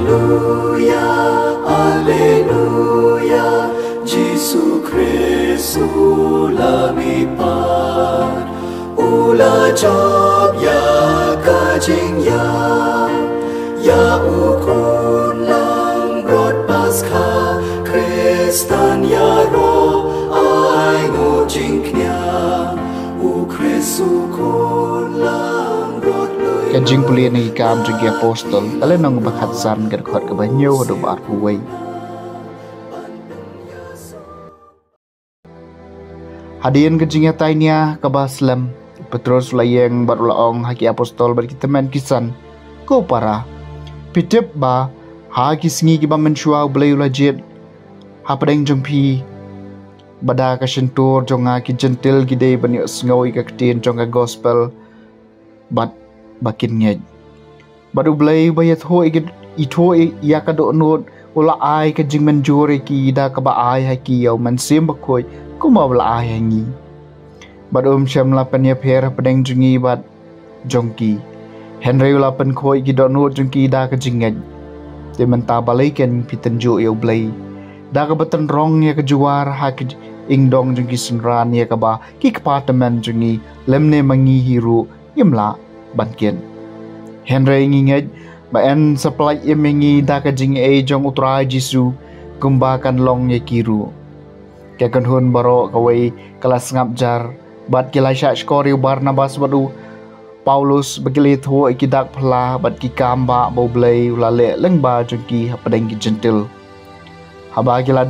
Alleluia, Alleluia, Jesu Kristu lamipat, ula job ya kajing ya ukun lang rot paskha, Kristan ya ro ai ngujing knya, u Kristu kun lang rot lui. Kajing pulia ni kam jigi apostol, kalian nong bakat san kerkot kebanyo do bar huway. Hadian kejingnya tainya kabaslam Petrus layeng barulaong haki apostol berkitemen kisan ko para pitep ba haki singi kiba mensua belai ulajit hapadeng jompi bada ka sentur jonga ki gentil gide bani sngawi ka ketin jonga gospel bat bakin ngej badu belai bayat ho itho ya ka do not ula ai ka jing menjore ki da ka ba ai haki yaw mansim bakoi kuma bala ayangi badum syam lapan ya pher pedeng jungi bat jongki Henry lapan khoi ki donu jongki da ka jingaj te menta balaiken pitenju yo blai da ka batan rong ya ka juar ha ki ingdong jongki sunran ya ka ba ki department jungi lemne mangi hiru imla banken Henry ngingaj ba en supply yemengi da ka jing e jong utra jisu kumbakan long ya kiru Kakan hun baro kawai kelas ngapjar bat kilai syak skori Barnabas badu Paulus begilit ho ikidak pela bat ki kamba bau blai ulale lengba jengki hapadeng ki gentil haba kila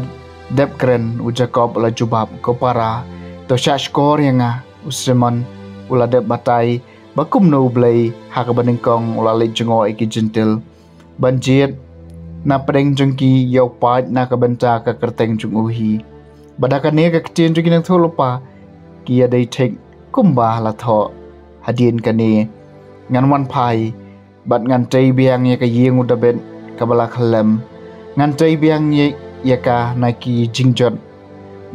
dep keren u Jacob ula jubab ko para to syak skor yang usman ula dep batai bakum no blai ha ka banengkong ulale jengo iki gentil banjit na padeng jengki yau pat na ka benta ka kerteng jung uhi Badakan ni ketin juga nak tahu lupa kia day tek kumbah lah tho hadin kani ngan wan pai bat ngan tay biang ya ka yeng udah ben kabala kalem ngan tay biang ya ka naki jingjot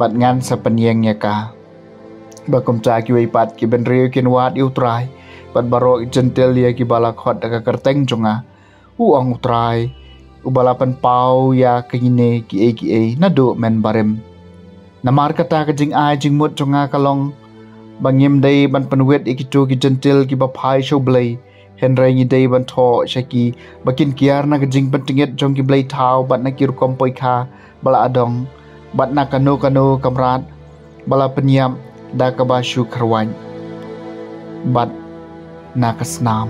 bat ngan sapanyeng ya ka bakum ca ki wei pat ki ben reu kin wat utrai bat baro gentle ya ki bala khot ka kerteng jonga uang utrai ubalapan pau ya kini ki nado men barem Namar kata ke jing ai jing mut jonga kalong bangim day ban penwet ikitu ki gentil ki bapai show blai Henry ngi day ban tho shaki bakin kiar na ke jing pentinget jong ki blai thau bat na ki rukom poi kha bala adong bat na kano kamrat bala penyam da ka bashu kharwan bat na kasnam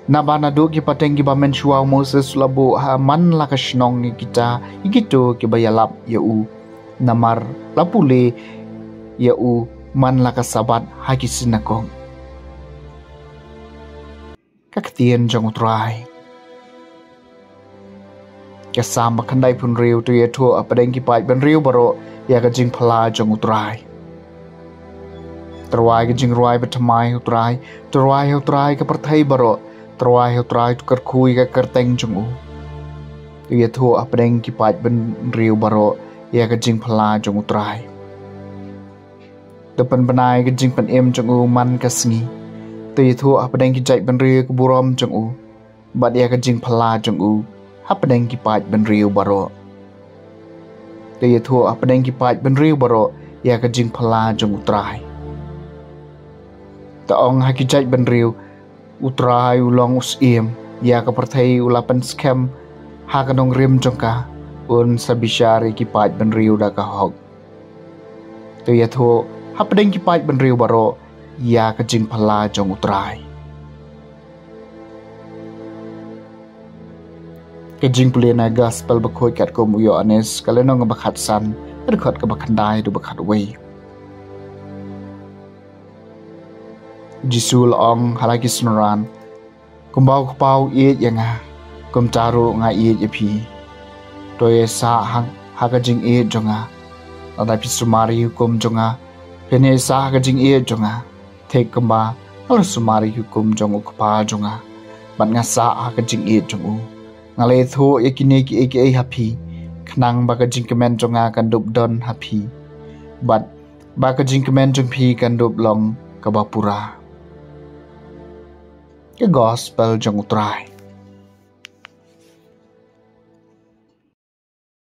na bana do ki pateng ki ba menshua Moses labu ha man la ka shnong kita ikitu ki bayalap yau Namar lapule ya u man laka sabat haki sinakong kaktian jong utrai kasama kandai pun riu tu ya tu apadeng ki pai ben riu baro ya ka jing phala jong utrai terwai ka jing ruai betamai utrai terwai ka perthai baro terwai utrai tu kerkhui ka kerteng jong u tu ya tu apadeng ki pai ben riu baro ya ka jing phala jong utrai depan benai ka jing pen em jong u man ka sngi te thu apadeng ki jai ben ri ka burom jong u bat ya ka jing phala jong u apadeng ki paj ben riu baro te thu apadeng ki paj ben riu baro ya ka jing phala jong utrai ta ong ha ki jai ben riu utrai ulong usiem ya ka perthai ulapan scam ha ka nong rim jong ka un sabishari ki paj ben riu da ka hok tu ya tho hapadeng ki paj ben riu baro ya ka jing phala jong utrai ke jing pulena gospel bakhoi kat ko mu yo anes kaleno nga bakhat san rekhot ka bakhandai du bakhat wei jisul ong halaki sunran kumbau pau ye yanga kum taru nga ye yepi Toye sa hang haga jing e jonga ada pisumari hukum jonga pene sa haga jing e jonga thek kamba al sumari hukum jong ukpa jonga bat nga sa haga jing e jongu ngale tho yakine ki aka happy khnang baga jing kemen jonga kan dup don happy bat baga jing kemen jong phi kan dup long kabapura ke gospel jong utrai